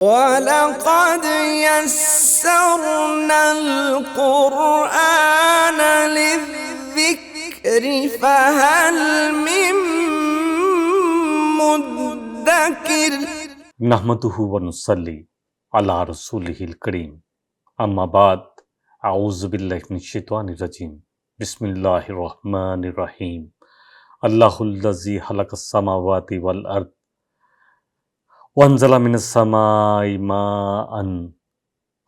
وَلَقَدْ يَسَّرْنَا الْقُرْآنَ لِلذِّكْرِ فَهَلْ مِن مُّدَّكِرٍ نحمدہ ونصلی علی رسولہ الکریم، اما بعد، اعوذ باللہ من الشیطان الرجیم، بسم اللہ الرحمن الرحیم۔ اللہ الذی خلق السماوات والارض وانزل من السماء ماء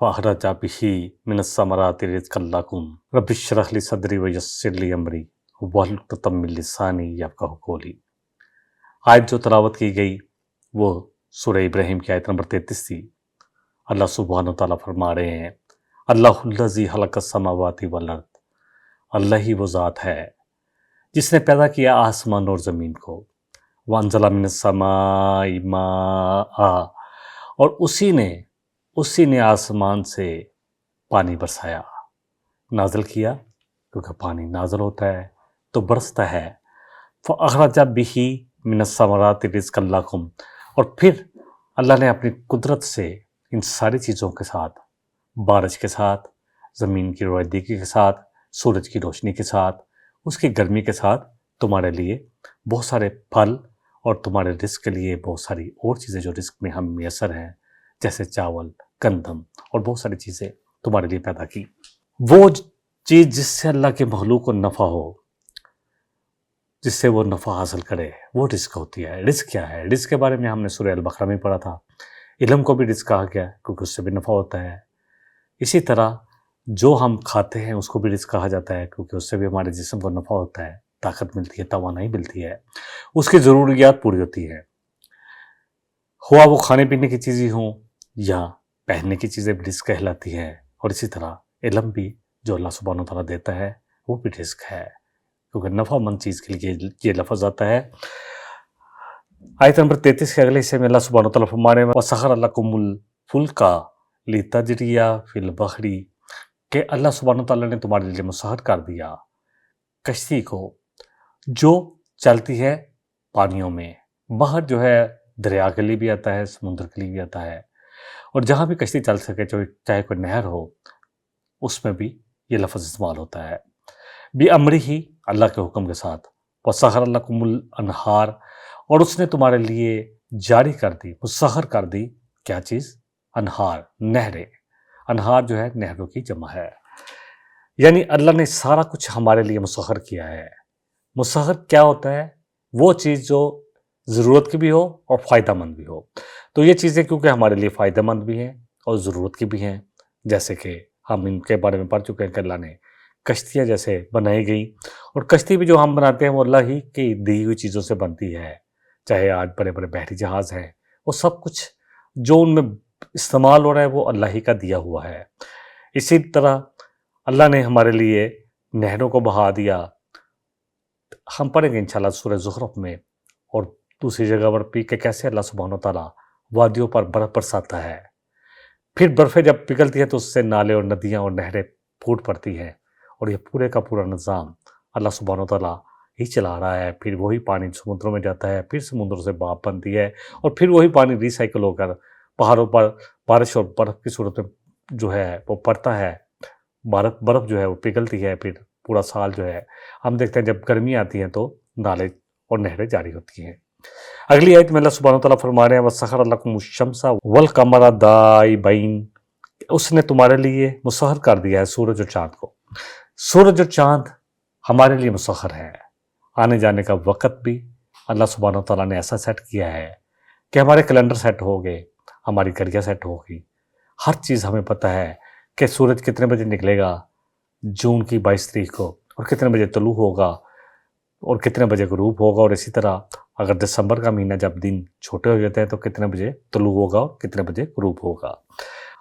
فاخرج به من الثمرات رزقا لکم رب اشرح لی صدری ویسر لی امری واحلل عقدۃ من لسانی یفقہوا قولی۔ آیت جو تلاوت کی گئی وہ سورہ ابراہیم کی آیت نمبر 33 تھی۔ اللہ سبحانہ وتعالیٰ فرما رہے ہیں، اللہ الذی خلق السماوات والارض، اللہ ہی وہ ذات ہے جس نے پیدا کیا آسمان اور زمین کو، وانزل من السماء ماء، اور اسی نے آسمان سے پانی برسایا، نازل کیا، کیونکہ پانی نازل ہوتا ہے تو برستا ہے۔ فاخرج به من الثمرات رزقا لکم، اور پھر اللہ نے اپنی قدرت سے ان ساری چیزوں کے ساتھ، بارش کے ساتھ، زمین کی رویدگی کے ساتھ، سورج کی روشنی کے ساتھ، اس کی گرمی کے ساتھ تمہارے لیے بہت سارے پھل اور تمہارے رزق کے لیے بہت ساری اور چیزیں جو رزق میں ہم میسر ہیں، جیسے چاول، گندم اور بہت ساری چیزیں تمہارے لیے پیدا کی۔ وہ چیز جس سے اللہ کے مخلوق کو نفع ہو، جس سے وہ نفع حاصل کرے، وہ رزق ہوتی ہے۔ رزق کیا ہے؟ رزق کے بارے میں ہم نے سورہ البقرہ میں پڑھا تھا۔ علم کو بھی رزق کہا گیا کیونکہ اس سے بھی نفع ہوتا ہے۔ اسی طرح جو ہم کھاتے ہیں اس کو بھی رزق کہا جاتا ہے کیونکہ اس سے بھی ہمارے جسم کو نفع ہوتا ہے، طاقت ملتی ہے، توانائی ملتی ہے، اس کی ضروریات پوری ہوتی ہے، ہوا وہ کھانے پینے کی چیزیں ہوں یا پہننے کی چیزیں بھی رزق کہلاتی ہیں۔ اور اسی طرح علم بھی جو اللہ سبحانہ وتعالیٰ دیتا ہے وہ بھی رزق ہے، کیونکہ نفع مند چیز کے لیے یہ لفظ آتا ہے۔ آیت نمبر 33 کے اگلے حصے میں اللہ سبحانہ وتعالیٰ فرما رہے ہیں، وَسَخَرَ لَكُمُ الْفُلْكَ لِتَجْرِيَ فِي الْبَحْرِ، کہ اللہ سبحانہ وتعالیٰ نے تمہارے لیے مسخر کر دیا کشتی کو جو چلتی ہے پانیوں میں۔ بحر جو ہے دریا کے لیے بھی آتا ہے، سمندر کے لیے بھی آتا ہے، اور جہاں بھی کشتی چل سکے، چاہے کوئی نہر ہو، اس میں بھی یہ لفظ استعمال ہوتا ہے۔ بِأَمْرِهِ، اللہ کے حکم کے ساتھ، وَسَخَرَ لَكُمُ الْأَنْهَارَ، اور اس نے تمہارے لیے جاری کر دی، مسخر کر دی کیا چیز؟ انہار، نہریں۔ انہار جو ہے نہروں کی جمع ہے، یعنی اللہ نے سارا کچھ ہمارے لیے مسخر کیا ہے۔ مسخر کیا ہوتا ہے؟ وہ چیز جو ضرورت کی بھی ہو اور فائدہ مند بھی ہو۔ تو یہ چیزیں کیونکہ ہمارے لیے فائدہ مند بھی ہیں اور ضرورت کی بھی ہیں، جیسے کہ ہم ان کے بارے میں پڑھ چکے ہیں کہ اللہ نے کشتیاں جیسے بنائی گئی، اور کشتی بھی جو ہم بناتے ہیں وہ اللہ ہی کی دی ہوئی چیزوں سے بنتی ہے، چاہے آج بڑے بڑے بحری جہاز ہیں، وہ سب کچھ جو ان میں استعمال ہو رہا ہے وہ اللہ ہی کا دیا ہوا ہے۔ اسی طرح اللہ نے ہمارے لیے نہروں کو بہا دیا، ہم پڑھیں گے انشاءاللہ سورہ زخرف میں، اور دوسری جگہ پر بھی کہ کیسے اللہ سبحانہ وتعالیٰ وادیوں پر برف برساتا ہے، پھر برفیں جب پگھلتی ہیں تو اس سے نالے اور ندیاں اور نہریں پھوٹ پڑتی ہیں، اور یہ پورے کا پورا نظام اللہ سبحانہ وتعالیٰ ہی چلا رہا ہے۔ پھر وہی پانی سمندروں میں جاتا ہے، پھر سمندروں سے بھاپ بنتی ہے، اور پھر وہی پانی ریسائیکل ہو کر پہاڑوں پر بارش اور برف کی صورت میں جو ہے وہ پڑتا ہے، برف جو ہے وہ پگھلتی ہے، پھر پورا سال جو ہے ہم دیکھتے ہیں جب گرمی آتی ہیں تو نالے اور نہریں جاری ہوتی ہیں۔ اگلی آیت میں اللہ سبحانہ وتعالیٰ فرما رہے ہیں، وَسَخَرَ لَكُمُ الشَّمْسَ وَالْقَمَرَ دَائِبَيْنِ، اس نے تمہارے لیے مسخر کر دیا ہے سورج اور چاند کو۔ سورج اور چاند ہمارے لیے مسخر ہے، آنے جانے کا وقت بھی اللہ سبحانہ وتعالیٰ نے ایسا سیٹ کیا ہے کہ ہمارے کیلنڈر سیٹ ہو گئے، ہماری گھڑیاں سیٹ ہو گئی، ہر چیز ہمیں پتہ ہے کہ سورج کتنے بجے نکلے گا جون کی 22 تاریخ کو، اور کتنے بجے طلوع ہوگا اور کتنے بجے غروب ہوگا، اور اسی طرح اگر دسمبر کا مہینہ جب دن چھوٹے ہو جاتے ہیں تو کتنے بجے طلوع ہوگا اور کتنے بجے غروب ہوگا۔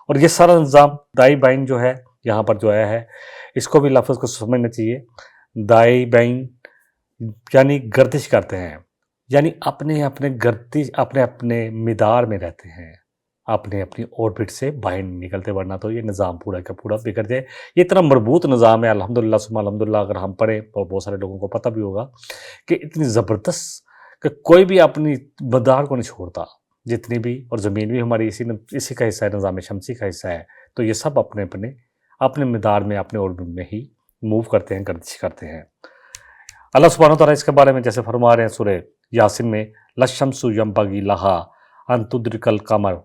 اور یہ سارا نظام دائی بائن جو ہے یہاں پر جو آیا ہے، اس کو بھی لفظ کو سمجھنا چاہیے۔ دائی بائن یعنی گردش کرتے ہیں، یعنی اپنے اپنے مدار میں رہتے ہیں، اپنی اوربٹ سے باہر نہیں نکلتے، ورنہ تو یہ نظام پورا کا پورا بگڑ جائے۔ یہ اتنا مربوط نظام ہے، الحمدللہ ثم الحمدللہ، اگر ہم پڑھیں اور بہت سارے لوگوں کو پتہ بھی ہوگا کہ اتنی زبردست کہ کوئی بھی اپنی مدار کو نہیں چھوڑتا، جتنی بھی، اور زمین بھی ہماری اسی کا حصہ ہے، نظام شمسی کا حصہ ہے، تو یہ سب اپنے مدار میں، اپنے اوربٹ میں ہی موو کرتے ہیں، گردش کرتے ہیں۔ اللہ سبحانہ وتعالیٰ اس کے بارے میں جیسے فرما رہے ہیں سورہ یاسین میں، لَلشَّمْسُ يَنبَغِي لَهَا أَن تُدْرِكَ الْقَمَرَ،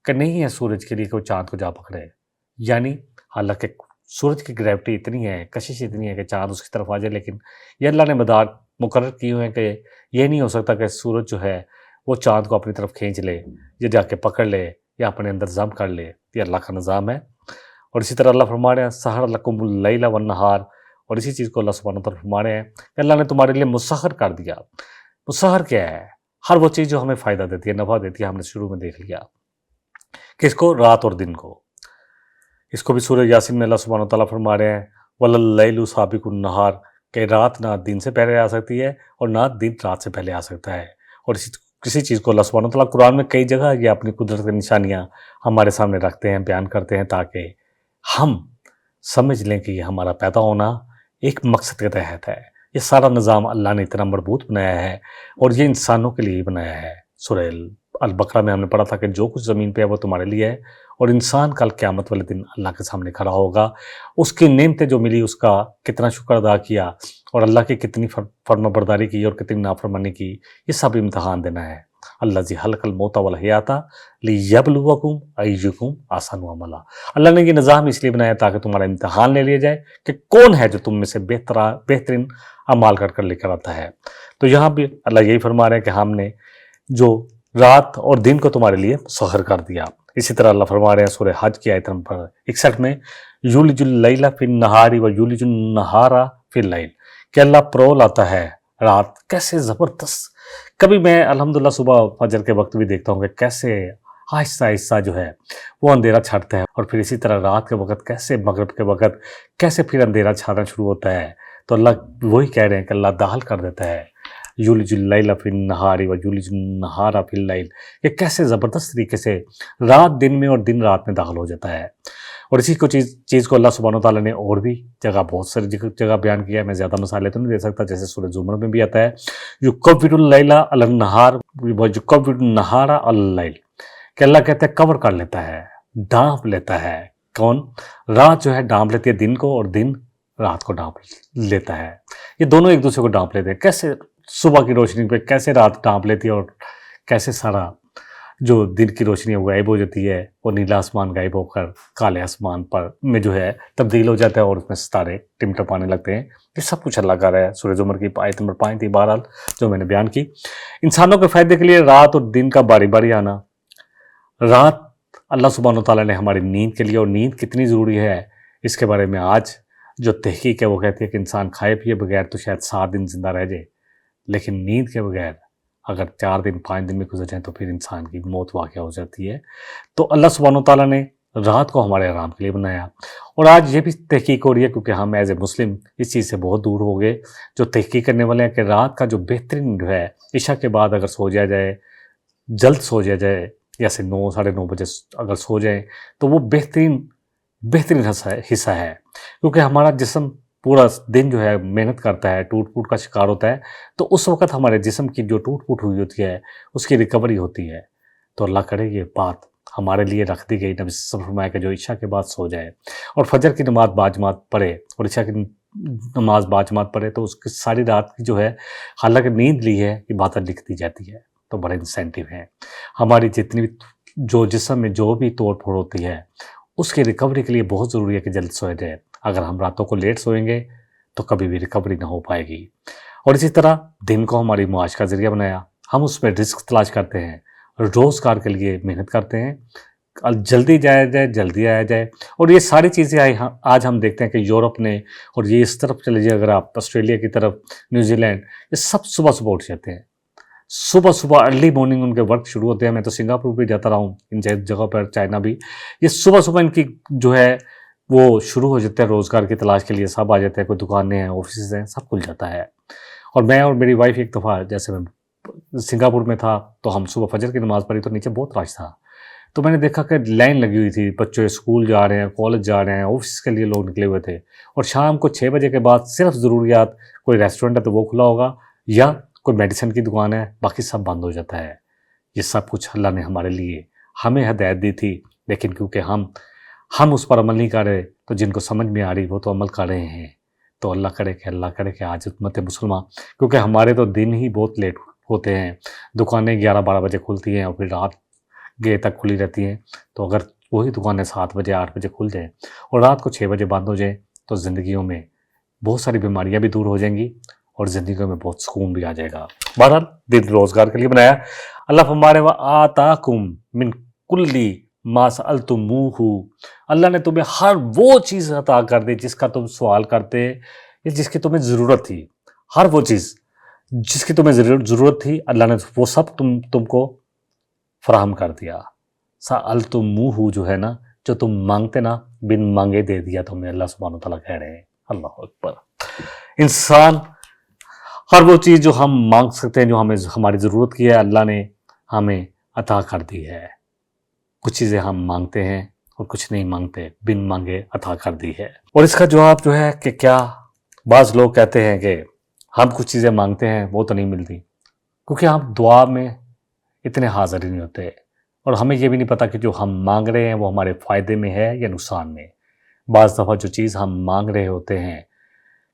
کہ نہیں ہے سورج کے لیے کہ وہ چاند کو جا پکڑے، یعنی حالانکہ سورج کی گریوٹی اتنی ہے، کشش اتنی ہے کہ چاند اس کی طرف آ جائے، لیکن یہ اللہ نے مدار مقرر کیے ہوئے ہیں کہ یہ نہیں ہو سکتا کہ سورج جو ہے وہ چاند کو اپنی طرف کھینچ لے، یا جا کے پکڑ لے، یا اپنے اندر ضم کر لے۔ یہ اللہ کا نظام ہے۔ اور اسی طرح اللہ فرما رہے ہیں سحر لکم اللیل والنہار، اور اسی چیز کو اللہ سبحانہ وتعالیٰ فرما رہے ہیں کہ اللہ نے تمہارے لیے مسخر کر دیا۔ مسخر کیا ہے؟ ہر وہ چیز جو ہمیں فائدہ دیتی ہے، نفع دیتی ہے، ہم نے شروع میں دیکھ لیا، کس کو؟ رات اور دن کو۔ اس کو بھی سورہ یاسین میں اللہ سبحانہ وتعالیٰ فرما رہے ہیں وَلَلَّيْلُ سَابِقُ النَّهَارِ، کہ رات نہ دن سے پہلے آ سکتی ہے اور نہ دن رات سے پہلے آ سکتا ہے۔ اور کسی چیز کو اللہ سبحانہ وتعالیٰ قرآن میں کئی جگہ یہ اپنی قدرت کی نشانیاں ہمارے سامنے رکھتے ہیں، بیان کرتے ہیں، تاکہ ہم سمجھ لیں کہ یہ ہمارا پیدا ہونا ایک مقصد کے تحت ہے۔ یہ سارا نظام اللہ نے اتنا مربوط بنایا ہے، اور یہ انسانوں کے لیے ہی بنایا ہے۔ سورہ البقرہ میں ہم نے پڑھا تھا کہ جو کچھ زمین پہ ہے وہ تمہارے لیے ہے، اور انسان کل قیامت والے دن اللہ کے سامنے کھڑا ہوگا، اس کی نعمتیں جو ملی اس کا کتنا شکر ادا کیا، اور اللہ کی کتنی فرما برداری کی اور کتنی نافرمانی کی، یہ سب امتحان دینا ہے۔ الذی خلق الموت والحیات لیبلوکم ایکم احسن عملا، اللہ نے یہ نظام اس لیے بنایا تاکہ تمہارا امتحان لے لیا جائے کہ کون ہے جو تم میں سے بہترین اعمال کر لے کر آتا ہے۔ تو یہاں بھی اللہ یہی فرما رہے ہیں کہ ہم نے جو رات اور دن کو تمہارے لیے مسخر کر دیا۔ اسی طرح اللہ فرما رہے ہیں سورہ حج کی آیت نمبر 61 میں یولج اللیل فی النہار و یولج النہار فی اللیل، کہ اللہ پرو لاتا ہے رات، کیسے زبردست۔ کبھی میں الحمدللہ صبح فجر کے وقت بھی دیکھتا ہوں کہ کیسے آہستہ آہستہ جو ہے وہ اندھیرا چھٹتا ہے، اور پھر اسی طرح رات کے وقت کیسے، مغرب کے وقت کیسے پھر اندھیرا چھانا شروع ہوتا ہے۔ تو اللہ وہی کہہ رہے ہیں کہ اللہ داخل کر دیتا ہے یولج اللیل فی النہار و یولج النہار فی اللیل، کہ کیسے زبردست طریقے سے رات دن میں اور دن رات میں داخل ہو جاتا ہے۔ اور اسی کو چیز کو اللہ سبحانہ وتعالیٰ نے اور بھی جگہ، بہت ساری جگہ بیان کیا ہے، میں زیادہ مثالیں تو نہیں دے سکتا، جیسے سورہ زمر میں بھی آتا ہے یکور اللیل علی النہار و یکور النہار علی اللیل، کہ اللہ کہتے ہیں کور کر لیتا ہے، ڈھانپ لیتا ہے۔ کون؟ رات جو ہے ڈھانپ لیتی ہے دن کو، اور دن رات کو ڈھانپ لیتا ہے۔ یہ دونوں ایک دوسرے کو ڈھانپ لیتے ہیں۔ کیسے صبح کی روشنی پہ کیسے رات ڈھانپ لیتی ہے، اور کیسے سارا جو دن کی روشنی ہے وہ غائب ہو جاتی ہے، اور نیلا آسمان غائب ہو کر کالے آسمان پر میں جو ہے تبدیل ہو جاتا ہے، اور اس میں ستارے ٹمٹمانے لگتے ہیں۔ یہ سب کچھ اللہ کا رہا ہے۔ سورہ زمر کی آیت نمبر 5 تھی بہرحال جو میں نے بیان کی۔ انسانوں کے فائدے کے لیے رات اور دن کا باری باری آنا۔ رات اللہ سبحانہ وتعالیٰ نے ہماری نیند کے لیے، اور نیند کتنی ضروری ہے اس کے بارے میں آج جو تحقیق ہے وہ کہتی ہے کہ انسان کھائے پیے بغیر تو شاید 7 دن زندہ رہ جائے، لیکن نیند کے بغیر اگر 4 دن 5 دن میں گزر جائیں تو پھر انسان کی موت واقع ہو جاتی ہے۔ تو اللہ سبحانہ وتعالیٰ نے رات کو ہمارے آرام کے لیے بنایا، اور آج یہ بھی تحقیق ہو رہی ہے کیونکہ ہم ایز اے مسلم اس چیز سے بہت دور ہو گئے، جو تحقیق کرنے والے ہیں کہ رات کا جو بہترین جو ہے عشاء کے بعد اگر سو جایا جائے، جلد سو جایا جائے، جیسے 9 ساڑھے 9 بجے اگر سو جائیں تو وہ بہترین حصہ ہے، کیونکہ ہمارا جسم پورا دن جو ہے محنت کرتا ہے، ٹوٹ پھوٹ کا شکار ہوتا ہے، تو اس وقت ہمارے جسم کی جو ٹوٹ پھوٹ ہوئی ہوتی ہے اس کی ریکوری ہوتی ہے۔ تو اللہ کرے یہ بات ہمارے لیے رکھ دی گئی، نبی صلی اللہ علیہ وسلم فرمایا کہ جو عشاء کے بعد سو جائے اور فجر کی نماز باجماعت پڑھے اور عشاء کی نماز باجماعت پڑھے تو اس کی ساری رات کی جو ہے حالانکہ نیند لی ہے عبادت لکھ دی جاتی ہے۔ تو بڑے انسینٹیو ہیں ہماری جتنی بھی جو جسم میں جو بھی توڑ پھوڑ ہوتی ہے اس کی ریکوری کے لیے بہت ضروری ہے کہ جلد سویا جائے۔ اگر ہم راتوں کو لیٹ سوئیں گے تو کبھی بھی ریکوری نہ ہو پائے گی۔ اور اسی طرح دن کو ہماری معاش کا ذریعہ بنایا، ہم اس میں رزق تلاش کرتے ہیں، روزگار کے لیے محنت کرتے ہیں، جلدی جایا جائے جلدی آیا جائے۔ اور یہ ساری چیزیں آج ہم دیکھتے ہیں کہ یورپ نے، اور یہ اس طرف چلے جائے اگر آپ آسٹریلیا کی طرف، نیوزی لینڈ، یہ سب صبح صبح اٹھ جاتے ہیں، صبح ارلی مارننگ ان کے ورک شروع ہوتے ہیں۔ میں تو سنگاپور بھی جاتا رہا ہوں، ان جگہ پر، چائنا بھی، یہ صبح ان کی جو ہے وہ شروع ہو جاتے ہیں روزگار کی تلاش کے لیے، سب آ جاتے ہیں، کوئی دکانیں ہیں، آفیسز ہیں، سب کھل جاتا ہے۔ اور میں اور میری وائف ایک دفعہ جیسے میں سنگاپور میں تھا تو ہم صبح فجر کی نماز پڑھی تو نیچے بہت رش تھا، تو میں نے دیکھا کہ لائن لگی ہوئی تھی، بچے اسکول جا رہے ہیں، کالج جا رہے ہیں، آفس کے لیے لوگ نکلے ہوئے تھے، اور شام کو 6 بجے کے بعد صرف ضروریات، کوئی ریسٹورنٹ ہے تو وہ کھلا ہوگا یا کوئی میڈیسن کی دکان ہے، باقی سب بند ہو جاتا ہے۔ یہ سب کچھ اللہ نے ہمارے لیے ہمیں ہدایت دی تھی، لیکن کیونکہ ہم اس پر عمل نہیں کر رہے، تو جن کو سمجھ میں آ رہی وہ تو عمل کر رہے ہیں۔ تو اللہ کرے کہ آج امت مسلمہ، کیونکہ ہمارے تو دن ہی بہت لیٹ ہوتے ہیں، دکانیں 11-12 بجے کھلتی ہیں اور پھر رات گئے تک کھلی رہتی ہیں، تو اگر وہی دکانیں 7 بجے 8 بجے کھل جائیں اور رات کو 6 بجے بند ہو جائیں تو زندگیوں میں بہت ساری بیماریاں بھی دور ہو جائیں گی اور زندگیوں میں بہت سکون بھی آ جائے گا۔ بہرحال دن روزگار کے لیے بنایا۔ اللہ فرما رہے وَآتَاكُم مِّن كُلِّ مَا سَأَلْتُمُوهُ، اللہ نے تمہیں ہر وہ چیز عطا کر دی جس کا تم سوال کرتے یا جس کی تمہیں ضرورت تھی، ہر وہ چیز جس کی تمہیں ضرورت تھی اللہ نے وہ سب تم کو فراہم کر دیا۔ سَأَلْتُمُوهُ جو ہے نا، جو تم مانگتے نا، بن مانگے دے دیا تمہیں، اللہ سبحانہ وتعالیٰ کہہ رہے ہیں۔ اللہ اکبر۔ انسان ہر وہ چیز جو ہم مانگ سکتے ہیں، جو ہمیں ہماری ضرورت کی ہے، اللہ نے ہمیں عطا کر دی ہے۔ کچھ چیزیں ہم مانگتے ہیں اور کچھ نہیں مانگتے، بن مانگے عطا کر دی ہے۔ اور اس کا جواب جو ہے کہ کیا بعض لوگ کہتے ہیں کہ ہم کچھ چیزیں مانگتے ہیں وہ تو نہیں ملتی، کیونکہ ہم دعا میں اتنے حاضر ہی نہیں ہوتے، اور ہمیں یہ بھی نہیں پتہ کہ جو ہم مانگ رہے ہیں وہ ہمارے فائدے میں ہے یا نقصان میں۔ بعض دفعہ جو چیز ہم مانگ رہے ہوتے ہیں،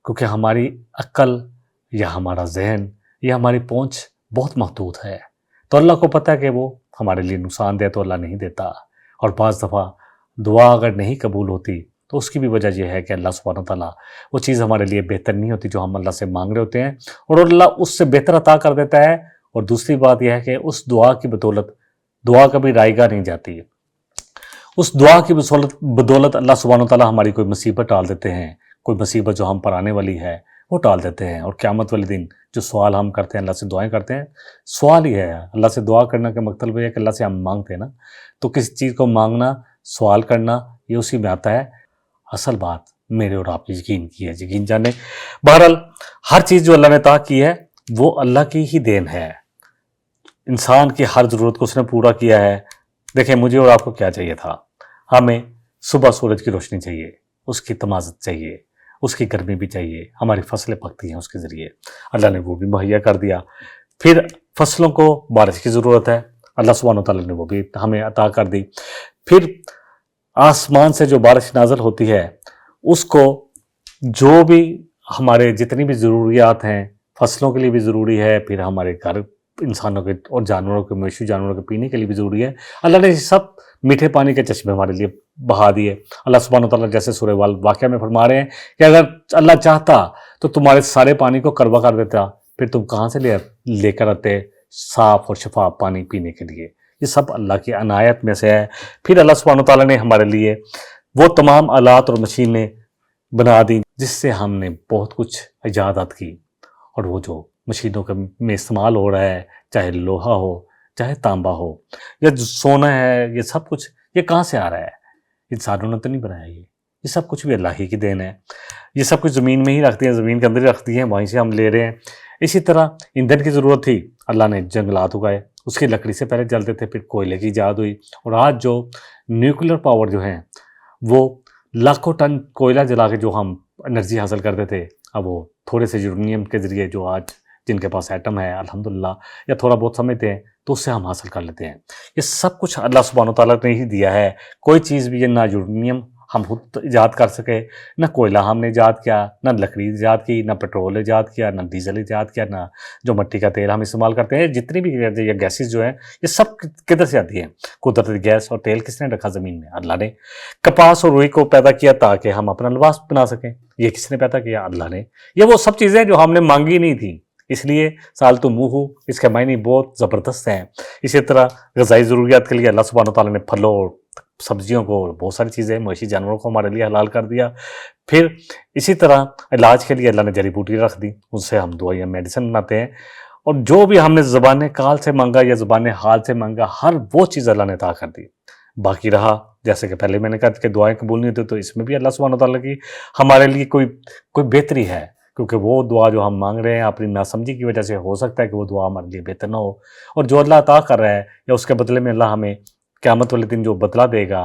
کیونکہ ہماری عقل یا ہمارا ذہن یا ہماری پہنچ بہت محدود ہے، تو اللہ کو پتہ ہے کہ وہ ہمارے لیے نقصان دہ تو اللہ نہیں دیتا، اور بعض دفعہ دعا اگر نہیں قبول ہوتی تو اس کی بھی وجہ یہ ہے کہ اللہ سبحانہ وتعالیٰ وہ چیز ہمارے لیے بہتر نہیں ہوتی جو ہم اللہ سے مانگ رہے ہوتے ہیں، اور اللہ اس سے بہتر عطا کر دیتا ہے۔ اور دوسری بات یہ ہے کہ اس دعا کی بدولت دعا کبھی رائے گاہ نہیں جاتی، اس دعا کی بدولت اللہ سبحانہ وتعالیٰ ہماری کوئی مصیبت ٹال دیتے ہیں، کوئی مصیبت جو ہم پر آنے والی ہے وہ ٹال دیتے ہیں، اور قیامت والے دن جو سوال ہم کرتے ہیں، اللہ سے دعائیں کرتے ہیں، سوال ہی ہے۔ اللہ سے دعا کرنا کا مطلب یہ ہے کہ اللہ سے ہم مانگتے ہیں نا، تو کسی چیز کو مانگنا، سوال کرنا، یہ اسی میں آتا ہے۔ اصل بات میرے اور آپ یقین کی ہے، یقین جانے۔ بہرحال ہر چیز جو اللہ نے عطا کی ہے وہ اللہ کی ہی دین ہے، انسان کی ہر ضرورت کو اس نے پورا کیا ہے۔ دیکھیں مجھے اور آپ کو کیا چاہیے تھا؟ ہمیں صبح سورج کی روشنی چاہیے، اس کی تمازت چاہیے، اس کی گرمی بھی چاہیے، ہماری فصلیں پکتی ہیں اس کے ذریعے، اللہ نے وہ بھی مہیا کر دیا۔ پھر فصلوں کو بارش کی ضرورت ہے، اللہ سبحانہ وتعالیٰ نے وہ بھی ہمیں عطا کر دی۔ پھر آسمان سے جو بارش نازل ہوتی ہے، اس کو جو بھی ہمارے جتنی بھی ضروریات ہیں، فصلوں کے لیے بھی ضروری ہے، پھر ہمارے گھر انسانوں کے اور جانوروں کے، مویشی جانوروں کے پینے کے لیے بھی ضروری ہے، اللہ نے سب میٹھے پانی کے چشمے ہمارے لیے بہا دیے۔ اللہ سبحانہ وتعالیٰ جیسے سورہ واقعہ میں فرما رہے ہیں کہ اگر اللہ چاہتا تو تمہارے سارے پانی کو کڑوا کر دیتا، پھر تم کہاں سے لے کر آتے صاف اور شفاف پانی پینے کے لیے؟ یہ سب اللہ کی عنایت میں سے ہے۔ پھر اللہ سبحانہ وتعالیٰ نے ہمارے لیے وہ تمام آلات اور مشینیں بنا دی جس سے ہم نے بہت کچھ ایجادات کی، اور وہ جو مشینوں میں استعمال ہو رہا ہے، چاہے لوہا ہو، چاہے تانبا ہو، یا جو سونا ہے، یہ سب کچھ یہ کہاں سے آ رہا ہے؟ انسانوں نے تو نہیں بنایا، یہ سب کچھ بھی اللہ ہی کی دین ہے۔ یہ سب کچھ زمین میں ہی رکھتی ہیں، زمین کے اندر ہی رکھتی ہیں، وہیں سے ہم لے رہے ہیں۔ اسی طرح ایندھن کی ضرورت تھی، اللہ نے جنگلات اگائے، اس کی لکڑی سے پہلے جلتے تھے، پھر کوئلے کی ایجاد ہوئی، اور آج جو نیوکلیر پاور جو ہیں وہ لاکھوں ٹن کوئلہ جلا کے جو ہم انرجی حاصل کرتے تھے، اب وہ تھوڑے سے یورینیم کے ذریعے جو آج جن کے پاس ایٹم ہے الحمدللہ، یا تھوڑا بہت سمجھتے ہیں، تو اس سے ہم حاصل کر لیتے ہیں۔ یہ سب کچھ اللہ سبحانہ وتعالیٰ نے ہی دیا ہے۔ کوئی چیز بھی نہ یورینیم ہم خود ایجاد کر سکے، نہ کوئلہ ہم نے ایجاد کیا، نہ لکڑی ایجاد کی، نہ پیٹرول ایجاد کیا، نہ ڈیزل ایجاد کیا، نہ جو مٹی کا تیل ہم استعمال کرتے ہیں، جتنی بھی یہ گیسز جو ہیں یہ سب کدھر سے آتی ہیں؟ قدرتی گیس اور تیل کس نے رکھا زمین میں؟ اللہ نے۔ کپاس اور روئی کو پیدا کیا تاکہ ہم اپنا لباس بنا سکیں، یہ کس نے پیدا کیا؟ اللہ نے۔ یہ وہ سب چیزیں جو ہم نے مانگی نہیں تھیں، اس لیے سالتموہ اس کے معنی بہت زبردست ہیں۔ اسی طرح غذائی ضروریات کے لیے اللہ سبحانہ وتعالیٰ نے پھلوں اور سبزیوں کو، بہت ساری چیزیں، مویشی جانوروں کو ہمارے لیے حلال کر دیا۔ پھر اسی طرح علاج کے لیے اللہ نے جڑی بوٹی رکھ دی، ان سے ہم دوائیاں میڈیسن بناتے ہیں، اور جو بھی ہم نے زبان کال سے مانگا یا زبان حال سے مانگا، ہر وہ چیز اللہ نے عطا کر دی۔ باقی رہا جیسے کہ پہلے میں نے کہا کہ دعائیں قبول نہیں ہوتی، تو اس میں بھی اللہ سبحانہ وتعالیٰ کی ہمارے لیے کوئی بہتری ہے، کیونکہ وہ دعا جو ہم مانگ رہے ہیں اپنی ناسمجھی کی وجہ سے، ہو سکتا ہے کہ وہ دعا ہمارے لیے بہتر نہ ہو، اور جو اللہ عطا کر رہا ہے یا اس کے بدلے میں اللہ ہمیں قیامت والے دن جو بدلہ دے گا،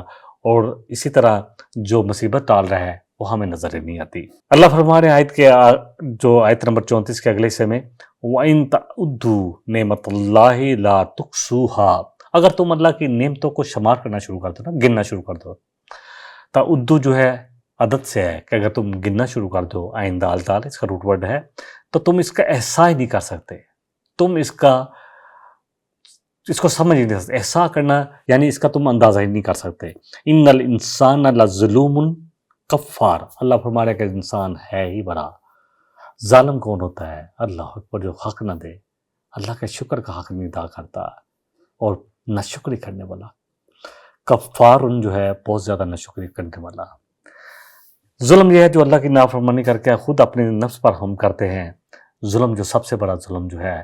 اور اسی طرح جو مصیبت ٹال رہا ہے وہ ہمیں نظر نہیں آتی۔ اللہ فرما رہے ہیں آیت نمبر 34 کے اگلے حصے میں، وَإِن تَعُدُّوا نِعْمَتَ اللَّهِ لَا تُحْصُوهَا، اگر تم اللہ کی نعمتوں کو شمار کرنا شروع کر دو نا، گننا شروع کر دو. تعدو جو ہے عدد سے ہے کہ اگر تم گننا شروع کر دو، عین دال دال اس کا روٹ ورڈ ہے، تو تم اس کا احساس ہی نہیں کر سکتے، تم اس کو سمجھ ہی نہیں سکتے. احساس کرنا یعنی اس کا تم اندازہ ہی نہیں کر سکتے. ان الانسان لظلوم کفار، اللہ فرما رہا ہے کہ انسان ہے ہی بڑا ظالم. کون ہوتا ہے؟ اللہ اکبر، جو حق نہ دے، اللہ کے شکر کا حق نہیں ادا کرتا اور ناشکری کرنے والا. کفار جو ہے بہت زیادہ ناشکری کرنے والا. ظلم یہ ہے جو اللہ کی نافرمانی کر کے خود اپنے نفس پر ہم کرتے ہیں. ظلم جو سب سے بڑا ظلم جو ہے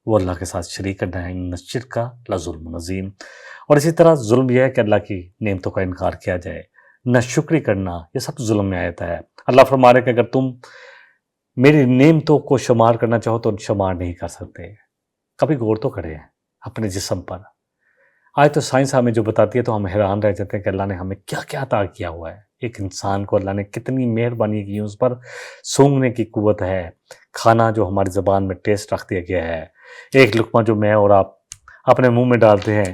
وہ اللہ کے ساتھ شریک کرنا ہے. ان الشرک لظلم عظیم. اور اسی طرح ظلم یہ ہے کہ اللہ کی نعمتوں کا انکار کیا جائے، ناشکری کرنا، یہ سب ظلم میں آتا ہے. اللہ فرما رہا ہے کہ اگر تم میری نعمتوں کو شمار کرنا چاہو تو شمار نہیں کر سکتے. کبھی غور تو کریں اپنے جسم پر. آج تو سائنس ہمیں جو بتاتی ہے تو ہم حیران رہ جاتے ہیں کہ اللہ نے ہمیں کیا کیا عطا کیا ہوا ہے. ایک انسان کو اللہ نے کتنی مہربانی کی، اس پر سونگھنے کی قوت ہے، کھانا جو ہماری زبان میں ٹیسٹ رکھ دیا گیا ہے. ایک لقمہ جو میں اور آپ اپنے منہ میں ڈالتے ہیں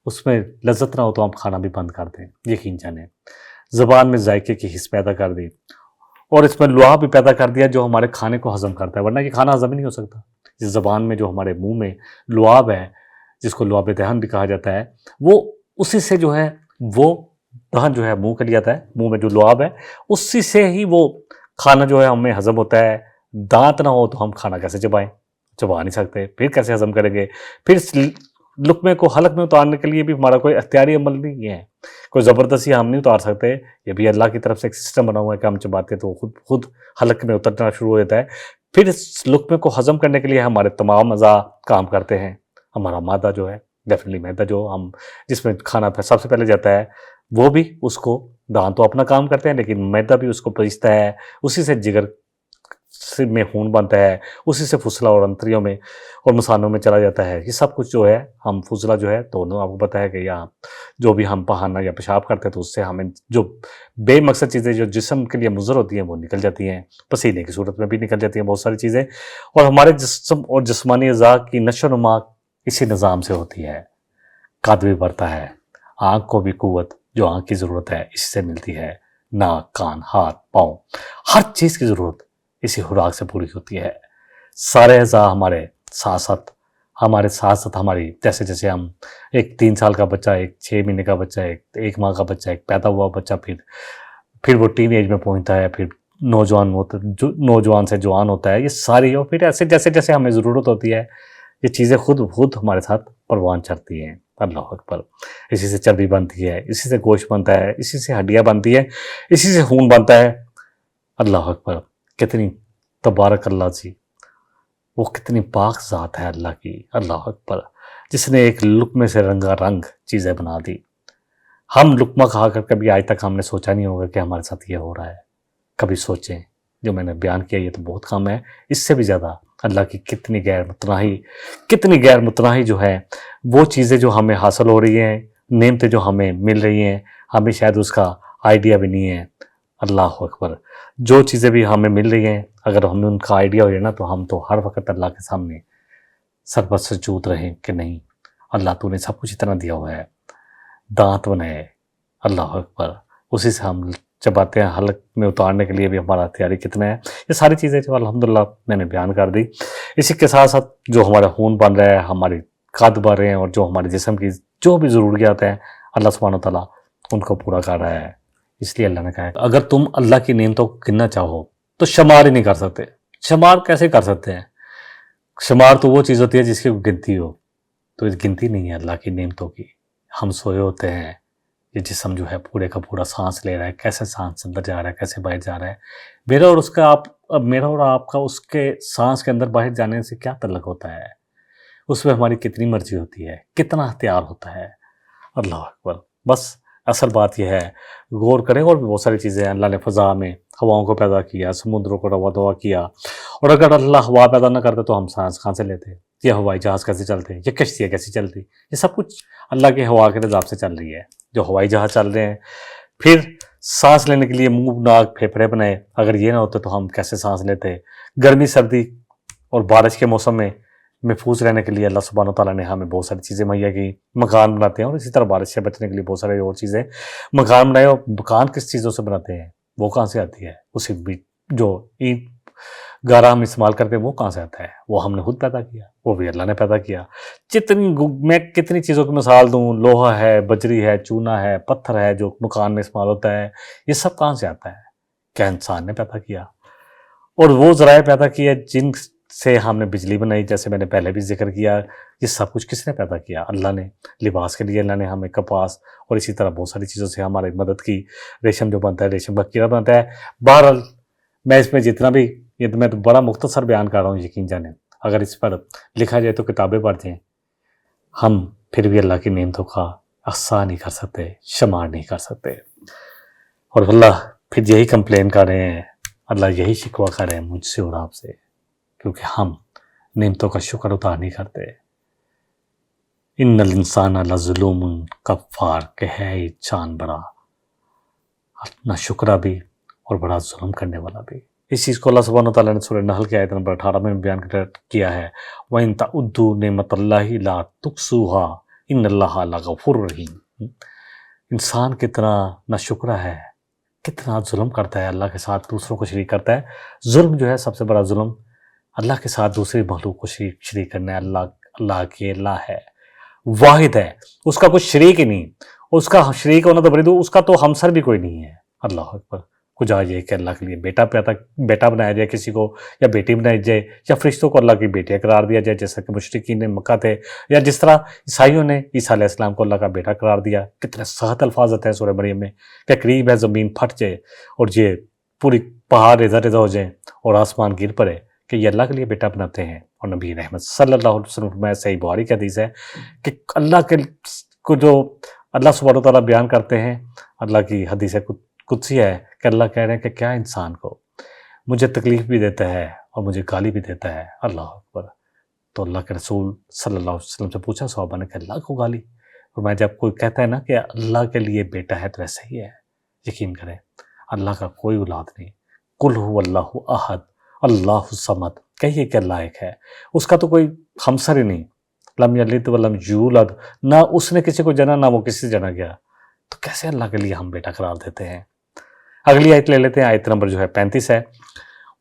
اس میں لذت نہ ہو تو ہم کھانا بھی بند کر دیں. یقین جانیں زبان میں ذائقے کی حس پیدا کر دی اور اس میں لعاب بھی پیدا کر دیا جو ہمارے کھانے کو ہضم کرتا ہے، ورنہ یہ کھانا ہضم ہی نہیں ہو سکتا. اس زبان میں جو ہمارے منہ میں لعاب ہے، جس کو لعاب دہن بھی کہا جاتا ہے، وہ اسی سے جو ہے وہ دہن جو ہے منہ کے لیے آتا ہے، منہ میں جو لعاب ہے اسی سے ہی وہ کھانا جو ہے ہمیں ہضم ہوتا ہے. دانت نہ ہو تو ہم کھانا کیسے چبائیں؟ چبا نہیں سکتے. پھر کیسے ہضم کریں گے؟ پھر لقمے کو حلق میں اتارنے کے لیے بھی ہمارا کوئی اختیاری عمل نہیں ہے، کوئی زبردستی ہم نہیں اتار سکتے. یہ بھی اللہ کی طرف سے ایک سسٹم بنا ہوا ہے کہ ہم چباتے تو خود حلق میں اترنا شروع ہو جاتا ہے. پھر اس لقمے کو ہضم کرنے کے لیے ہمارے تمام اعضاء کام کرتے ہیں. ہمارا معدہ جو ہے ڈیفینیٹلی معدہ جو ہم جس میں کھانا سب سے پہلے جاتا ہے وہ بھی اس کو، دانت تو اپنا کام کرتے ہیں لیکن معدہ بھی اس کو پچتا ہے، اسی سے جگر میں خون بنتا ہے، اسی سے فضلہ اور انتریوں میں اور مثانوں میں چلا جاتا ہے. یہ سب کچھ جو ہے ہم فضلہ جو ہے دونوں آپ کو پتہ ہے کہ یہاں جو بھی ہم پہانا یا پیشاب کرتے ہیں تو اس سے ہمیں جو بے مقصد چیزیں جو جسم کے لیے مضر ہوتی ہیں وہ نکل جاتی ہیں، پسینے کی صورت میں بھی نکل جاتی ہیں بہت ساری چیزیں. اور ہمارے جسم اور جسمانی اعضاء کی نشو و نما اسی نظام سے ہوتی ہے. قد بھی بڑھتا ہے، آنکھ کو بھی قوت جو آنکھ کی ضرورت ہے اسی سے ملتی ہے، ناک، کان، ہاتھ، پاؤں، ہر چیز کی ضرورت اسی خوراک سے پوری ہوتی ہے. سارے اعضاء ہمارے ساتھ ہماری جیسے جیسے ہم ایک 3 سال کا بچہ، ایک 6 مہینے کا بچہ، ایک ماہ کا بچہ، ایک پیدا ہوا بچہ، پھر وہ ٹین ایج میں پہنچتا ہے، پھر نوجوان سے جوان ہوتا ہے، یہ ساری، اور پھر ایسے جیسے جیسے ہمیں ضرورت ہوتی ہے یہ چیزیں خود ہمارے ساتھ پروان چڑھتی ہیں. اللہ اکبر. اسی سے چربی بنتی ہے، اسی سے گوشت بنتا ہے، اسی سے ہڈیاں بنتی ہے، اسی سے خون بنتا ہے. اللہ اکبر. کتنی تبارک اللہ جی، وہ کتنی پاک ذات ہے اللہ کی. اللہ اکبر. جس نے ایک لقمے سے رنگا رنگ چیزیں بنا دی. ہم لقمہ کھا کر کبھی آج تک ہم نے سوچا نہیں ہوگا کہ ہمارے ساتھ یہ ہو رہا ہے. کبھی سوچیں. جو میں نے بیان کیا یہ تو بہت کم ہے، اس سے بھی زیادہ اللہ کی کتنی غیر متناہی جو ہے وہ چیزیں جو ہمیں حاصل ہو رہی ہیں، نعمتیں جو ہمیں مل رہی ہیں، ہمیں شاید اس کا آئیڈیا بھی نہیں ہے. اللہ اکبر. جو چیزیں بھی ہمیں مل رہی ہیں اگر ہمیں ان کا آئیڈیا ہو جائے نا تو ہم تو ہر وقت اللہ کے سامنے سر پر سجود رہیں کہ نہیں اللہ تو نے سب کچھ اتنا دیا ہوا ہے. دانت بنائے، اللہ اکبر، اسی سے ہم چباتے ہیں. حلق میں اتارنے کے لیے بھی ہمارا تیاری کتنا ہے. یہ ساری چیزیں جو الحمدللہ میں نے بیان کر دی. اسی کے ساتھ ساتھ جو ہمارا خون بن رہا ہے، ہماری قد بڑھ رہے ہیں، اور جو ہمارے جسم کی جو بھی ضروریات ہیں اللہ سبحانہ و تعالیٰ ان کو پورا کر رہا ہے. اس لیے اللہ نے کہا ہے اگر تم اللہ کی نعمتوں کو گننا چاہو تو شمار ہی نہیں کر سکتے. شمار کیسے کر سکتے ہیں؟ شمار تو وہ چیز ہوتی ہے جس کی گنتی ہو، تو اس گنتی نہیں ہے اللہ کی نعمتوں کی. ہم سوئے ہوتے ہیں، یہ جسم جو ہے پورے کا پورا سانس لے رہا ہے، کیسے سانس اندر جا رہا ہے، کیسے باہر جا رہا ہے. میرا اور آپ کا اس کے سانس کے اندر باہر جانے سے کیا تعلق ہوتا ہے؟ اس میں ہماری کتنی مرضی ہوتی ہے، کتنا اختیار ہوتا ہے. اللہ اکبر. بس اصل بات یہ ہے، غور کریں. اور بھی بہت ساری چیزیں ہیں. اللہ نے فضا میں ہواؤں کو پیدا کیا، سمندروں کو روا دوا کیا، اور اگر اللہ ہوا پیدا نہ کرتا تو ہم سانس کہاں سے لیتے؟ یہ ہوائی جہاز کیسے چلتے؟ یہ کشتیاں کیسی چلتی؟ یہ سب کچھ اللہ کے ہوا کے نظام سے چل رہی ہے. جو ہوائی جہاز چل رہے ہیں، پھر سانس لینے کے لیے منہ، ناک، پھیپھڑے بنائے، اگر یہ نہ ہوتے تو ہم کیسے سانس لیتے؟ گرمی سردی اور بارش کے موسم میں محفوظ رہنے کے لیے اللہ سبحانہ تعالیٰ نے ہمیں بہت ساری چیزیں مہیا کی. مکان بناتے ہیں اور اسی طرح بارش سے بچنے کے لیے بہت سارے اور چیزیں مکان بنائے. اور مکان کس چیزوں سے بناتے ہیں؟ وہ کہاں سے آتی ہے؟ اسی جو اینٹ گارا ہم استعمال کرتے ہیں وہ کہاں سے آتا ہے؟ وہ ہم نے خود پیدا کیا، وہ بھی اللہ نے پیدا کیا. میں کتنی چیزوں کی مثال دوں، لوہا ہے، بجری ہے، چونا ہے، پتھر ہے جو مکان میں استعمال ہوتا ہے، یہ سب کہاں سے آتا ہے؟ کیا انسان نے پیدا کیا؟ اور وہ ذرائع پیدا کیے جن سے ہم نے بجلی بنائی، جیسے میں نے پہلے بھی ذکر کیا. یہ سب کچھ کس نے پیدا کیا؟ اللہ نے. لباس کے لیے اللہ نے ہمیں کپاس اور اسی طرح بہت ساری چیزوں سے ہماری مدد کی. ریشم جو بنتا ہے، ریشم کا کیڑا بنتا ہے. بہرحال میں اس میں جتنا بھی، یہ میں تو بڑا مختصر بیان کر رہا ہوں، یقین جانیں اگر اس پر لکھا جائے تو کتابیں پڑھ جائیں، ہم پھر بھی اللہ کی نعمتوں کا احصا نہیں کر سکتے، شمار نہیں کر سکتے. اور اللہ پھر یہی کمپلین کر رہے ہیں، اللہ یہی شکوہ کر رہے ہیں مجھ سے اور آپ سے، کیونکہ ہم نعمتوں کا شکر ادا نہیں کرتے. ان الانسان لظلوم کفار، کہ ہے انسان بڑا نہ شکرہ بھی اور بڑا ظلم کرنے والا بھی. اس چیز کو اللہ سبحانہ تعالیٰ نے سورہ نحل کی آیت نمبر 18 میں بیان کیا ہے. وَإِن تَعُدُّوا نِعْمَتَ اللَّهِ لَا تُحْصُوهَا إِنَّ اللَّهَ لَغَفُورٌ رَحِيمٌ. انسان کتنا نہ شکرہ ہے، کتنا ظلم کرتا ہے، اللہ کے ساتھ دوسروں کو شریک کرتا ہے. ظلم جو ہے سب سے بڑا ظلم اللہ کے ساتھ دوسری مخلوق کو شریک کرنا ہے. اللہ اکیلا ہے، واحد ہے، اس کا کوئی شریک ہی نہیں. اس کا شریک ہونا تو بڑی دور، اس کا تو ہمسر بھی کوئی نہیں ہے. اللہ اکبر. کچھ آ جائے کہ اللہ کے لیے بیٹا بنایا جائے کسی کو، یا بیٹی بنائی جائے، یا فرشتوں کو اللہ کی بیٹیاں قرار دیا جائے جیسا کہ مشرکین مکہ تھے، یا جس طرح عیسائیوں نے عیسیٰ علیہ السلام کو اللہ کا بیٹا قرار دیا. کتنے سخت الفاظ آتے ہیں سورہ مریم میں کہ قریب ہے زمین پھٹ جائے اور یہ پوری پہاڑ ریزہ ریزہ ہو جائیں اور آسمان گر پڑے کہ یہ اللہ کے لیے بیٹا بناتے ہیں. اور نبی رحمت صلی اللہ علیہ وسلم میں صحیح بخاری کی حدیث ہے کہ اللہ کے کو جو اللہ سبحانہ تعالیٰ بیان کرتے ہیں، اللہ کی حدیث قدسی ہے کہ اللہ کہہ رہے ہیں کہ کیا انسان کو مجھے تکلیف بھی دیتا ہے اور مجھے گالی بھی دیتا ہے. اللہ اکبر. تو اللہ کے رسول صلی اللہ علیہ وسلم سے پوچھا صحابہ نے کہ اللہ کو گالی؟ اور میں جب کوئی کہتا ہے نا کہ اللہ کے لیے بیٹا ہے تو ایسا ہی ہے. یقین کریں اللہ کا کوئی اولاد نہیں. قل هو اللہ احد اللہ الصمد، کہیے کہ اللہ ایک ہے، اس کا تو کوئی ہمسر ہی نہیں. لم یلد ولم یولد، نہ اس نے کسی کو جنا نہ وہ کسی سے جنا گیا. تو کیسے اللہ کے لیے ہم بیٹا قرار دیتے ہیں؟ اگلی آیت لے لیتے ہیں، آیت نمبر جو ہے 35 ہے.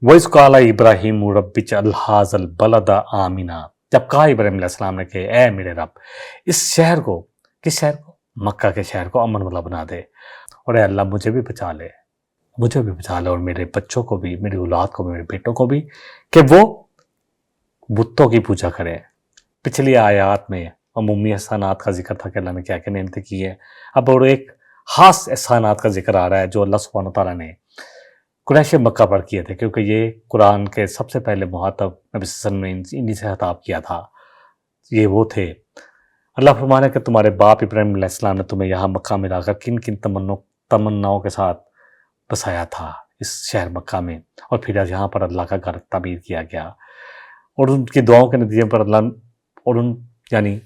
وَإِذْ قَالَ إِبْرَاهِيمُ رَبِّ اجْعَلْ هَٰذَا الْبَلَدَ آمِنًا، جب کہا ابراہیم علیہ السلام نے کہ اے میرے رب اس شہر کو، کس شہر کو؟ مکہ کے شہر کو امن والا بنا دے، اور اے اللہ مجھے بھی بچا لے، مجھے بھی بچا لے اور میرے بچوں کو بھی، میری اولاد کو بھی، میرے بیٹوں کو بھی، کہ وہ بتوں کی پوجا کریں. پچھلی آیات میں عمومی احسانات کا ذکر تھا کہ اللہ نے کیا کیا نعمتیں کی ہیں. اب اور ایک خاص احسانات کا ذکر آ رہا ہے جو اللہ سبحانہ تعالیٰ نے قریش مکہ پر کیے تھے، کیونکہ یہ قرآن کے سب سے پہلے مخاطب نبی صلی اللہ علیہ وسلم نے انہی سے خطاب کیا تھا. یہ وہ تھے. اللہ فرمانا ہے کہ تمہارے باپ ابراہیم علیہ السلام نے تمہیں یہاں مکہ میں لا کر کن کن تمناؤں کے ساتھ بسایا تھا اس شہر مکہ میں، اور پھر یہاں پر اللہ کا گھر تعمیر کیا گیا. اور ان کی دعاؤں کے نتیجے پر اللہ یعنی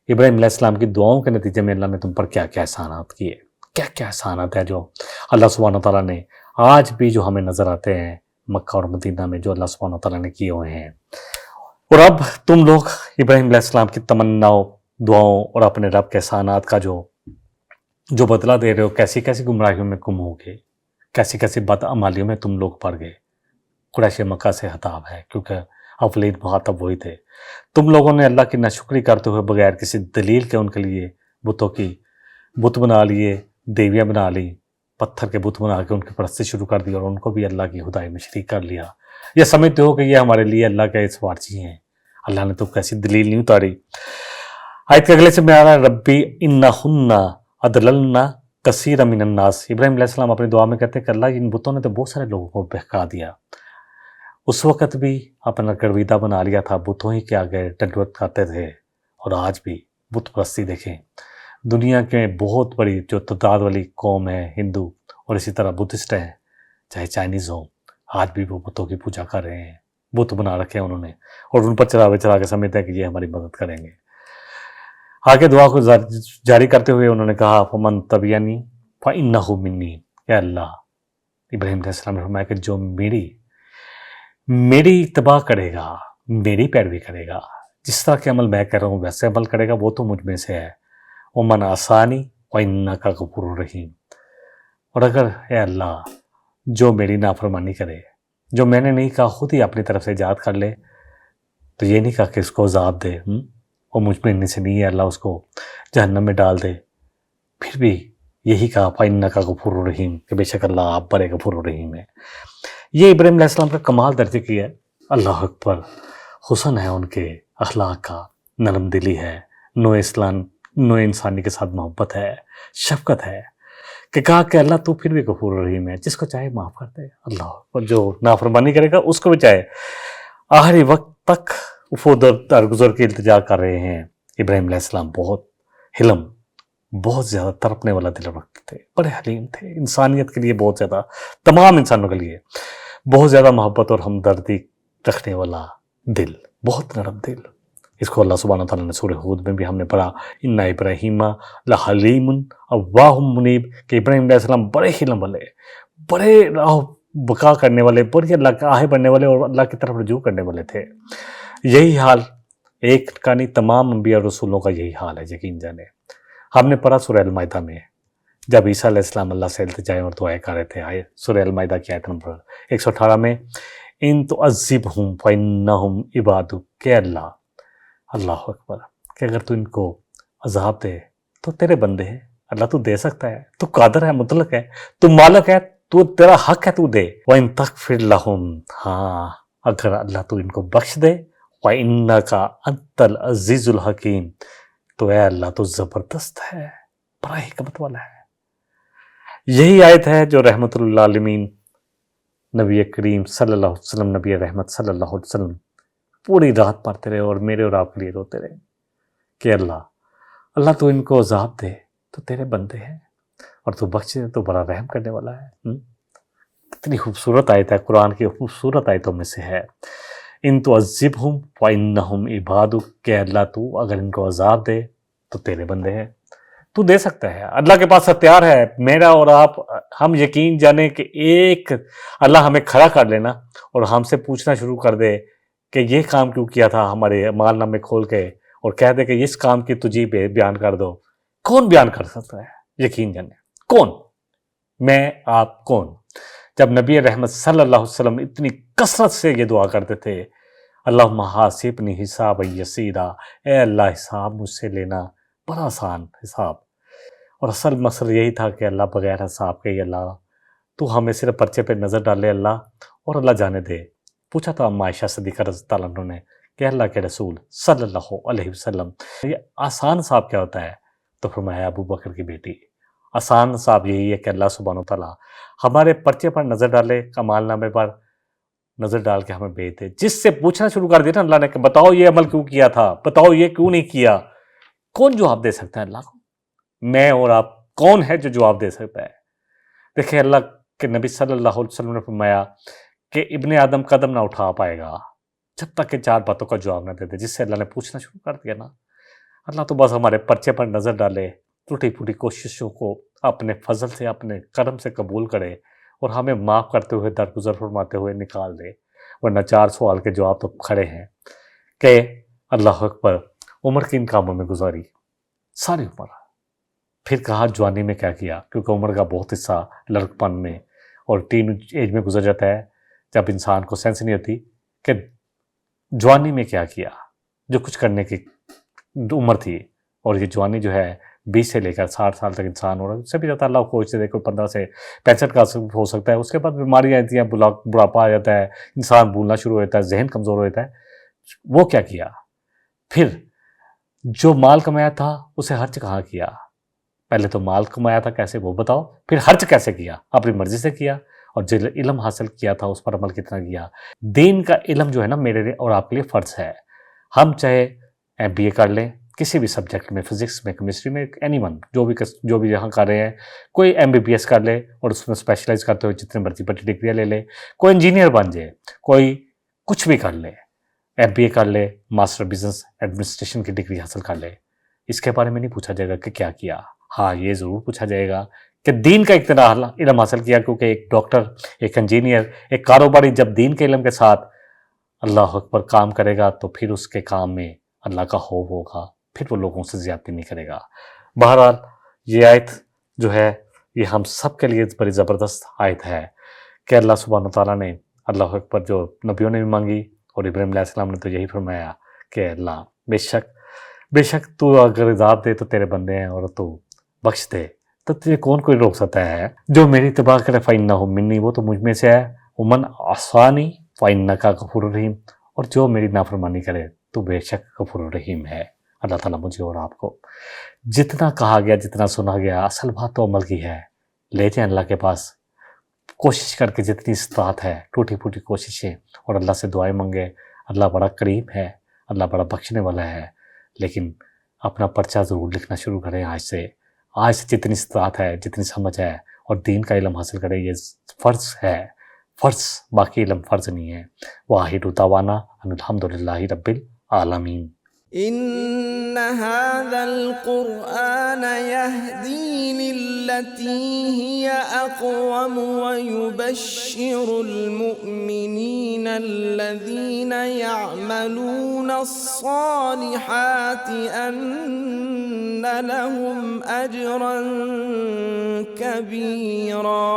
ابراہیم علیہ السلام کی دعاؤں کے نتیجے میں اللہ نے تم پر کیا کیا احسانات کیے، کیا کیا احسانات ہیں جو اللہ سبحانہ تعالیٰ نے آج بھی جو ہمیں نظر آتے ہیں مکہ اور مدینہ میں، جو اللہ سبحانہ تعالیٰ نے کیے ہوئے ہیں. اور اب تم لوگ ابراہیم علیہ السلام کی تمناؤں، دعاؤں اور اپنے رب کے احسانات کا جو بدلہ دے رہے ہو، کیسی کیسی گمراہیوں میں گم ہو گئے، کیسی کیسی بدعمالیوں میں تم لوگ پڑ گئے. قریش مکہ سے خطاب ہے کیونکہ اولین مخاطب وہی تھے. تم لوگوں نے اللہ کی ناشکری کرتے ہوئے بغیر کسی دلیل کے ان کے لیے بت بنا لیے، دیویاں بنا لی، پتھر کے بت بنا کے ان کی پرستی شروع کر دی اور ان کو بھی اللہ کی خدائی میں شریک کر لیا. یہ سمجھتے ہو کہ یہ ہمارے لیے اللہ کے سوارچی ہیں. اللہ نے تو کیسی دلیل نہیں اتاری. آیت کے اگلے سے میں آ رہا ہے ربی انہن اضللن کثیر من الناس. ابراہیم علیہ السلام اپنی دعا میں کہتے ہیں کہ اللہ ان بتوں نے تو بہت سارے لوگوں کو بہکا دیا. اس وقت بھی اپنا گرویدہ بنا لیا تھا، بتوں ہی کے آگے ڈنڈوت کرتے تھے. اور آج بھی بت پرستی دیکھیں، دنیا کے بہت بڑی جو تعداد والی قوم ہے ہندو، اور اسی طرح بدھسٹ ہیں، چاہے چائنیز ہوں، آج بھی وہ بتوں کی پوجا کر رہے ہیں. بت بنا رکھے ہیں انہوں نے اور ان پر چڑھا کے سمجھتے ہیں کہ یہ ہماری مدد کریں گے. آگے دعا کو جاری کرتے ہوئے انہوں نے کہا فمن تبعنی فانہ منی. اے اللہ، ابراہیم علیہ السلام نے فرمایا کہ جو میری اتباع کرے گا میری پیروی کرے گا، جس طرح کے عمل میں کر رہا ہوں ویسے عمل کرے گا، وہ تو مجھ میں سے ہے۔ ومن آسانی وانک غفور رحیم۔ اور اگر اے اللہ جو میری نافرمانی کرے، جو میں نے نہیں کہا خود ہی اپنی طرف سے ایجاد کر لے، تو یہ نہیں کہا کہ اس کو عذاب دے، وہ مجھ میں سے نہیں ہے، اللہ اس کو جہنم میں ڈال دے، پھر بھی یہی کہا فإنک غفور رحیم، کہ بے شک اللہ آپ بڑے غفور رحیم ہے۔ یہ ابراہیم علیہ السلام کا کمال درجے کی ہے۔ اللہ اکبر، حسن ہے ان کے اخلاق کا، نرم دلی ہے، نوع انسانی کے ساتھ محبت ہے، شفقت ہے، کہ کہا کہ اللہ تو پھر بھی غفور رحیم ہے، جس کو چاہے معاف کر دے۔ اللہ، اور جو نافرمانی کرے گا اس کو بھی چاہے۔ آخری وقت تک وہ درگزر کی التجا کر رہے ہیں۔ ابراہیم علیہ السلام بہت حلم، بہت زیادہ تڑپنے والا دل رکھتے تھے، بڑے حلیم تھے، انسانیت کے لیے بہت زیادہ، تمام انسانوں کے لیے بہت زیادہ محبت اور ہمدردی رکھنے والا دل، بہت نرم دل۔ اس کو اللہ سبحانہ وتعالیٰ نے سورہ ہود میں بھی ہم نے پڑھا، ان ابراہیم لحلیم اوواہ منیب، کہ ابراہیم علیہ السلام بڑے حلم والے، بڑے راہ بقا کرنے والے، بڑے اللہ کے آہے بننے والے اور اللہ کی طرف رجوع کرنے والے تھے۔ یہی حال ایک کا نہیں، تمام انبیاء اور رسولوں کا یہی حال ہے، یقین جانے۔ ہم نے پڑھا سورہ المائدہ میں، جب عیسیٰ علیہ السلام اللہ سے التجائیں اور دعائیں کر رہے تھے، سورہ المائدہ کی آیت نمبر 118 میں، ان تعذبہم فانہم عبادک، کہ اللہ اکبر، کہ اگر تو ان کو عذاب دے تو تیرے بندے ہیں، اللہ تو دے سکتا ہے، تو قادر ہے، مطلق ہے، تو مالک ہے، تو تیرا حق ہے تو دے۔ وَإِن تَغْفِرْ لَهُمْ، ہاں اگر اللہ تو ان کو بخش دے، وَإِنَّكَ أَنْتَ الْعَزِيزُ الْحَكِيمُ، تو اے اللہ تو زبردست ہے، بڑا حکمت والا ہے۔ یہی آیت ہے جو رحمت اللہ عالمین نبی کریم صلی اللہ علیہ وسلم، نبی رحمت صلی اللہ علیہ وسلم پوری رات پڑھتے رہے اور میرے اور آپ کے لیے روتے رہے کہ اللہ تو ان کو عذاب دے تو تیرے بندے ہیں، اور تو بخش دے تو بڑا رحم کرنے والا ہے۔ کتنی خوبصورت آیت ہے، قرآن کی خوبصورت آیتوں میں سے ہے۔ ان تعذبہم فانہم عبادک، کہ اللہ تو اگر ان کو عذاب دے تو تیرے بندے ہیں، تو دے سکتا ہے، اللہ کے پاس اختیار ہے۔ میرا اور آپ، ہم یقین جانیں کہ ایک اللہ ہمیں کھڑا کر لینا اور ہم سے پوچھنا شروع کر دے کہ یہ کام کیوں کیا تھا، ہمارے اعمال نامے کھول کے، اور کہہ دے کہ اس کام کی تجھی بیان کر دو، کون بیان کر سکتا ہے؟ یقین جانیں کون؟ میں آپ کون؟ جب نبی رحمت صلی اللہ علیہ وسلم اتنی کثرت سے یہ دعا کرتے تھے، اللہم حاسبنی حسابا یسیرا، اے اللہ حساب مجھ سے لینا بڑا آسان حساب۔ اور اصل مقصد یہی تھا کہ اللہ بغیر حساب کے، اللہ تو ہمیں صرف پرچے پہ نظر ڈالے اللہ، اور اللہ جانے دے۔ پوچھا تھا اما عائشہ صدیقہ رضی اللہ عنہ نے کہ اللہ کے رسول صلی اللہ علیہ وسلم، یہ آسان حساب کیا ہوتا ہے؟ تو فرمایا ابو بکر کی بیٹی، آسان حساب یہی ہے کہ اللہ سبحانہ وتعالیٰ ہمارے پرچے پر نظر ڈالے، کمال نامے پر نظر ڈال کے ہمیں بھیج دے۔ جس سے پوچھنا شروع کر دیا نا اللہ نے کہ بتاؤ یہ عمل کیوں کیا تھا، بتاؤ یہ کیوں نہیں کیا، کون جواب دے سکتا ہے اللہ کو؟ میں اور آپ کون ہے جو جواب دے سکتا ہے؟ دیکھیں اللہ کے نبی صلی اللہ علیہ وسلم نے فرمایا کہ ابن آدم قدم نہ اٹھا پائے گا جب تک کہ 4 باتوں کا جواب نہ دے دے۔ جس سے اللہ نے پوچھنا شروع کر دیا نا، اللہ تو بس ہمارے پرچے پر نظر ڈالے، ٹوٹی پھوٹی کوششوں کو اپنے فضل سے، اپنے کرم سے قبول کرے اور ہمیں معاف کرتے ہوئے، درگزر فرماتے ہوئے نکال دے۔ ورنہ 4 سوال کے جواب تو کھڑے ہیں کہ اللہ اکبر، عمر کن کاموں میں گزاری، ساری عمر، پھر کہا جوانی میں کیا کیا، کیونکہ عمر کا بہت حصہ لڑکپن میں اور ٹین ایج میں گزر جاتا ہے، جب انسان کو سینس نہیں ہوتی کہ جوانی میں کیا کیا، جو کچھ کرنے کی عمر تھی۔ اور یہ جوانی جو ہے 20 سے لے کر 60 سال تک انسان ہو رہا ہے، اس سے بھی زیادہ اللہ کو کوئی دے، کوئی 15 سے 65 کا ہو سکتا ہے۔ اس کے بعد بیماریاں آتی ہیں، بڑھاپا آ جاتا ہے، انسان بھولنا شروع ہو جاتا ہے، ذہن کمزور ہو جاتا ہے۔ وہ کیا کیا؟ پھر جو مال کمایا تھا اسے خرچ کہاں کیا؟ پہلے تو مال کمایا تھا کیسے وہ بتاؤ، پھر خرچ کیسے کیا؟ اپنی مرضی سے کیا، اور جو علم حاصل کیا تھا اس پر عمل کتنا کیا؟ دین کا علم جو ہے نا میرے اور آپ کے لیے فرض ہے۔ ہم چاہے MBA کر لیں کسی بھی سبجیکٹ میں، فزکس میں، کیمسٹری میں، اینی ون، جو بھی یہاں کر رہے ہیں، کوئی MBBS کر لے اور اس میں اسپیشلائز کرتے ہوئے جتنے مرضی بڑی ڈگریاں لے لے، کوئی انجینئر بن جائے، کوئی کچھ بھی کر لے، MBA کر لے، ماسٹر بزنس ایڈمنسٹریشن کی ڈگری حاصل کر لے، اس کے بارے میں نہیں پوچھا جائے گا کہ کیا کیا۔ ہاں یہ ضرور پوچھا جائے گا کہ دین کا اتنا علم حاصل کیا، کیونکہ ایک ڈاکٹر، ایک انجینئر، ایک کاروباری جب دین کے علم کے ساتھ اللہ اکبر کام کرے گا تو پھر اس کے کام میں اللہ کا خوف ہوگا، پھر وہ لوگوں سے زیادتی نہیں کرے گا۔ بہرحال یہ آیت جو ہے یہ ہم سب کے لیے بڑی زبردست آیت ہے کہ اللہ سبحانہ تعالیٰ نے اللہ اکبر جو نبیوں نے بھی مانگی، اور ابراہیم علیہ السلام نے تو یہی فرمایا کہ اللہ بے شک تو اگر عذاب دے تو تیرے بندے ہیں، اور تو بخش دے تو تجھے کون کوئی روک سکتا ہے؟ جو میری اتباع کرے فَإِنَّهُ مِنِّي، وہ تو مجھ میں سے ہے، وَمَنْ عَصَانِي فَإِنَّكَ غَفُورٌ رَحِيمٌ، اور جو میری نافرمانی کرے تو بے شک غفور الرحیم ہے۔ اللہ تعالیٰ مجھے اور آپ کو جتنا کہا گیا، جتنا سنا گیا، اصل بات تو عمل کی ہے۔ لے جائیں اللہ کے پاس، کوشش کر کے جتنی استطاعت ہے، ٹوٹی پھوٹی کوششیں، اور اللہ سے دعائیں مانگے۔ اللہ بڑا کریم ہے، اللہ بڑا بخشنے والا ہے، لیکن اپنا پرچہ ضرور لکھنا شروع کریں آج سے جتنی استطاعت ہے، جتنی سمجھ ہے، اور دین کا علم حاصل کریں۔ یہ فرض ہے، فرض، باقی علم فرض نہیں ہے۔ وآخر دعوانا ان الحمدللہ رب العالمین۔ إن هذا القرآن يهدي للتي هي أقوم ويبشر المؤمنين الذين يعملون الصالحات أن لهم أجرا كبيرا